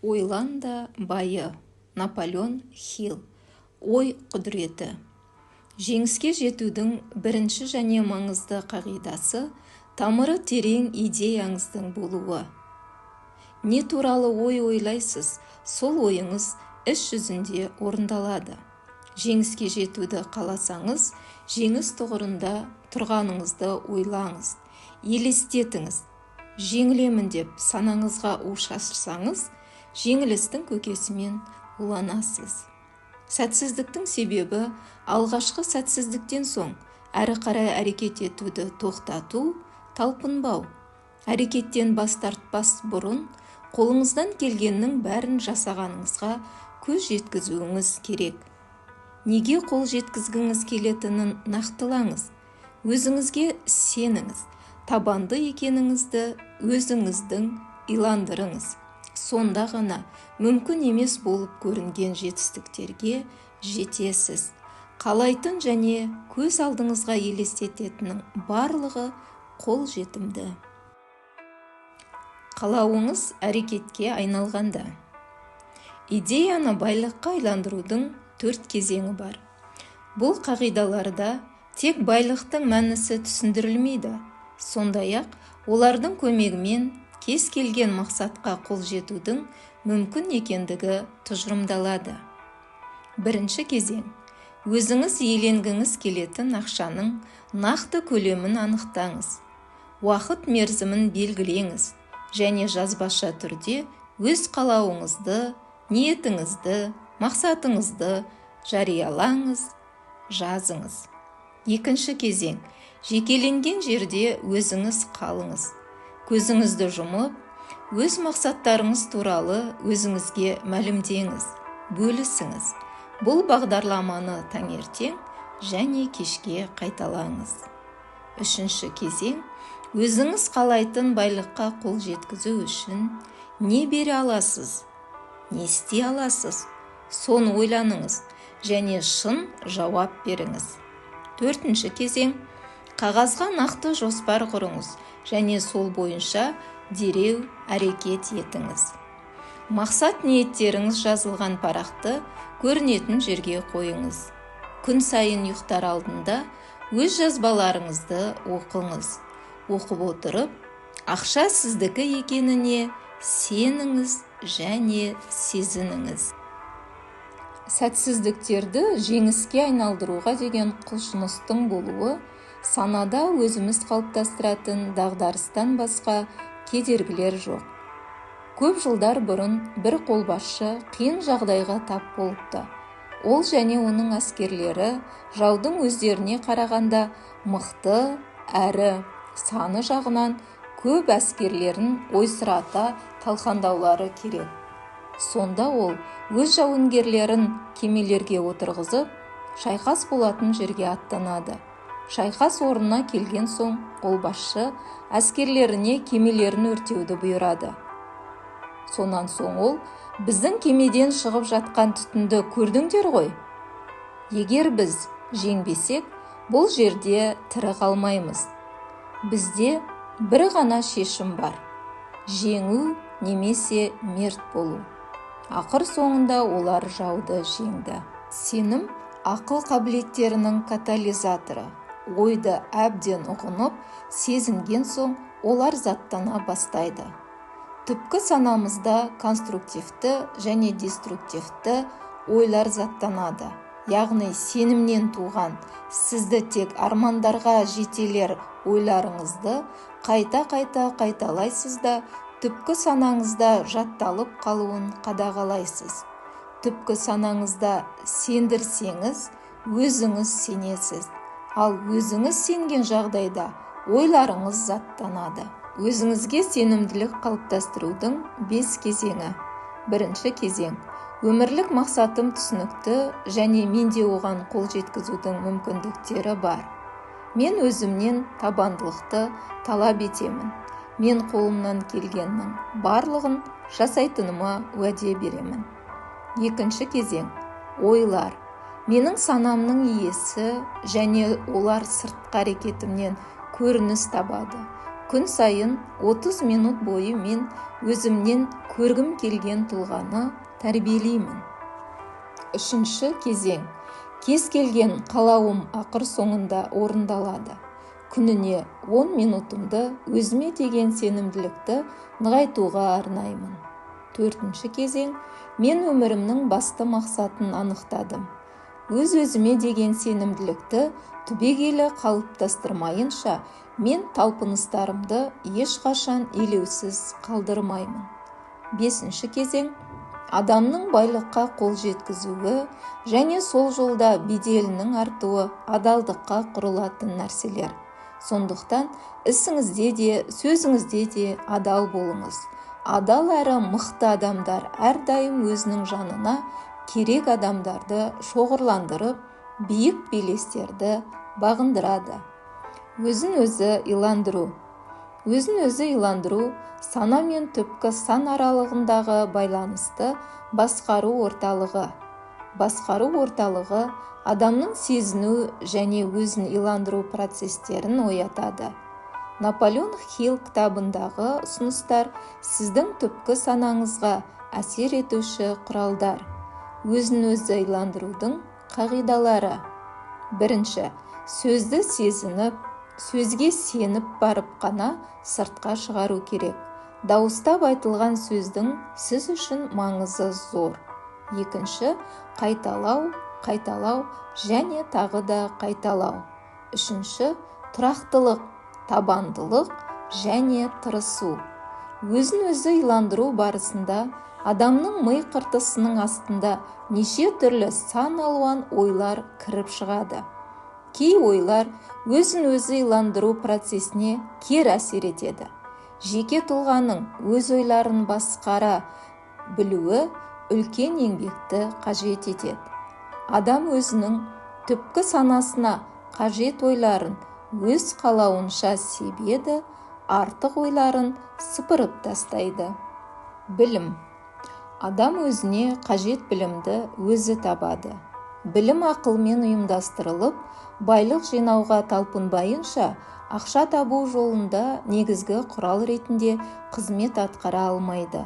Ойлан да байы. Наполеон Хилл. Ой құдіреті. Жеңіске жетудің бірінші және маңызды қағидасы тамыры терең идеяңыздың болуы. Не туралы ой ойлайсыз, сол ойыңыз іс жүзінде орындалады. Жеңіске жетуді қаласаңыз, жеңіс тұғырында тұрғаныңызды ойлаңыз, елестетіңіз. Жеңілемін деп санаңызға у шашсаңыз, жеңілістің көкесімен уланасыз. Сәтсіздіктің себебі алғашқы сәтсіздіктен соң әрі қарай әрекет етуді тоқтату, талпынбау. Әрекеттен бас тартпас бұрын қолыңыздан келгеннің бәрін жасағаныңызға көз жеткізуіңіз керек. Неге қол жеткізгіңіз келетінін нақтылаңыз. Өзіңізге сеніңіз. Табанды екеніңізді өзіңіздің иландырыңыз. Сонда ғана мүмкін емес болып көрінген жетістіктерге жетесіз. Қалайтын және көз алдыңызға елестететінің барлығы қол жетімді. Қалауыңыз әрекетке айналғанда. Идеяны байлыққа айландырудың 4 кезеңі бар. Бұл қағидаларда тек байлықтың мәнісі түсіндірілмейді. Сондай-ақ олардың көмегімен кез келген мақсатқа қол жетудің мүмкін екендігі тұжырымдалады. Бірінші кезең. Өзіңіз иеленгіңіз келетін ақшаның нақты көлемін анықтаңыз. Уақыт мерзімін белгілеңіз және жазбаша түрде өз қалауыңызды, ниетіңізді, мақсатыңызды жариялаңыз, жазыңыз. Екінші кезең. Жекеленген жерде өзіңіз қалыңыз. Көзіңізді жұмып, өз мақсаттарыңыз туралы өзіңізге мәлімдеңіз, бөлісіңіз. Бұл бағдарламаны таңертең және кешке қайталаңыз. Үшінші кезең. Өзіңіз қалайтын байлыққа қол жеткізу үшін не бере аласыз, не істей аласыз, соны ойланыңыз және шын жауап беріңіз. Төртінші кезең. Қағазға нақты жоспар құрыңыз және сол бойынша дереу әрекет етіңіз. Мақсат ниеттеріңіз жазылған парақты көрінетін жерге қойыңыз. Күн сайын ұйықтар алдында өз жазбаларыңызды оқыңыз. Оқып отырып, ақша сіздікі екеніне сеніңіз және сезініңіз. Сәтсіздіктерді жеңіске айналдыруға деген құлшыныстың болуы санада өзіміз қалыптастыратын дағдарыстан басқа кедергілер жоқ. Көп жылдар бұрын бір қолбасшы қиын жағдайға тап болыпты. Ол және оның әскерлері жаудың өздеріне қарағанда мықты әрі саны жағынан көп әскерлерін ойсырата талқандаулары керек. Сонда ол өз жауынгерлерін кемелерге отырғызып, шайқас болатын жерге аттанады. Шайқас орнына келген соң қолбасшы әскерлеріне кемелерін өртеуді бұйырады. Сонан соң ол, біздің кемеден шығып жатқан түтінді көрдіңдер ғой? Егер біз жеңбесек, бұл жерде тірі қалмаймыз. Бізде бір ғана шешім бар. Жеңу немесе мерт болу. Ақыр соңында олар жауды жеңді. Сенім ақыл қабілеттерінің катализаторы. Ойды әбден ұғынып, сезінген соң олар заттана бастайды. Түпкі санамызда конструктивті және деструктивті ойлар заттанады. Яғни сенімнен туған, сізді тек армандарға жетелер ойларыңызды қайта-қайта қайталайсыз да, түпкі санаңызда жатталып қалуын қадағалайсыз. Түпкі санаңызда сендірсеңіз, өзіңіз сенесіз. Ал өзіңіз сенген жағдайда ойларыңыз заттанады. Өзіңізге сенімділік қалыптастырудың 5 кезеңі. Бірінші кезең. Өмірлік мақсатым түсінікті және менде оған қол жеткізудің мүмкіндіктері бар. Мен өзімнен табандылықты талап етемін. Мен қолымнан келгеннің барлығын жасайтыныма уәде беремін. Екінші кезең. Ойлар. Менің санамның иесі және олар сыртқы әрекетімнен көрініс табады. Күн сайын 30 минут бойы мен өзімнен көргім келген тұлғаны тәрбиелеймін. Үшінші кезең. Кез келген қалауым ақыр соңында орындалады. Күніне 10 минутымды өзіме деген сенімділікті нығайтуға арнаймын. Төртінші кезең. Мен өмірімнің басты мақсатын анықтадым. Өз-өзіме деген сенімділікті түбегейлі қалыптастырмайынша, мен талпыныстарымды ешқашан елеусіз қалдырмаймын. Бесінші кезең. Адамның байлыққа қол жеткізуі және сол жолда беделінің артуы адалдыққа құрылатын нәрселер. Сондықтан ісіңізде де, сөзіңізде де адал болыңыз. Адал әрі мықты адамдар әрдайым өзінің жанына керек адамдарды шоғырландырып, биік белестерді бағындырады. Өзін-өзі иландыру. Өзін-өзі иландыру сана мен түпкі сан аралығындағы байланысты басқару орталығы. Басқару орталығы адамның сезіну және өзін иландыру процестерін оятады. Наполеон Хилл кітабындағы ұсыныстар сіздің түпкі санаңызға әсер етуші құралдар. Өзін-өзі иландырудың қағидалары. Бірінші, сөзді сезініп, сөзге сеніп барып қана сыртқа шығару керек. Дауыстап айтылған сөздің сіз үшін маңызы зор. Екінші, қайталау және тағы да қайталау. Үшінші, тұрақтылық, табандылық және тырысу. Өзін-өзі иландыру барысында адамның ми қыртысының астында неше түрлі сан алуан ойлар кіріп шығады. Кей ойлар өзін-өзі иландыру процесіне кері әсер етеді. Жеке тұлғаның өз ойларын басқара білуі үлкен еңбекті қажет етеді. Адам өзінің түпкі санасына қажет ойларын өз қалауынша себеді, артық ойларын сыпырып тастайды. Білім. Адам өзіне қажет білімді өзі табады. Білім ақылмен ұйымдастырылып, байлық жинауға талпынбайынша, ақша табу жолында негізгі құрал ретінде қызмет атқара алмайды.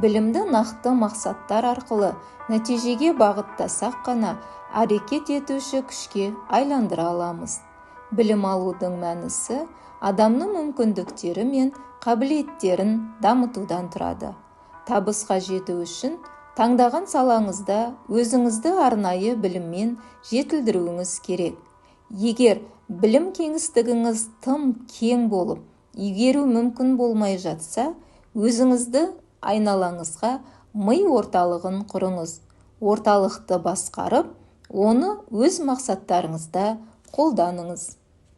Білімді нақты мақсаттар арқылы нәтижеге бағыттасақ қана әрекет етуші күшке айландыра аламыз. Білім алудың мәнісі адамның мүмкіндіктері мен қабілеттерін дамытудан тұрады. Табысқа жету үшін таңдаған салаңызда өзіңізді арнайы біліммен жетілдіруіңіз керек. Егер білім кеңістігіңіз тым кең болып, игеру мүмкін болмай жатса, өзіңізді айналаңызға ми орталығын құрыңыз. Орталықты басқарып, оны өз мақсаттарыңызда қолданыңыз.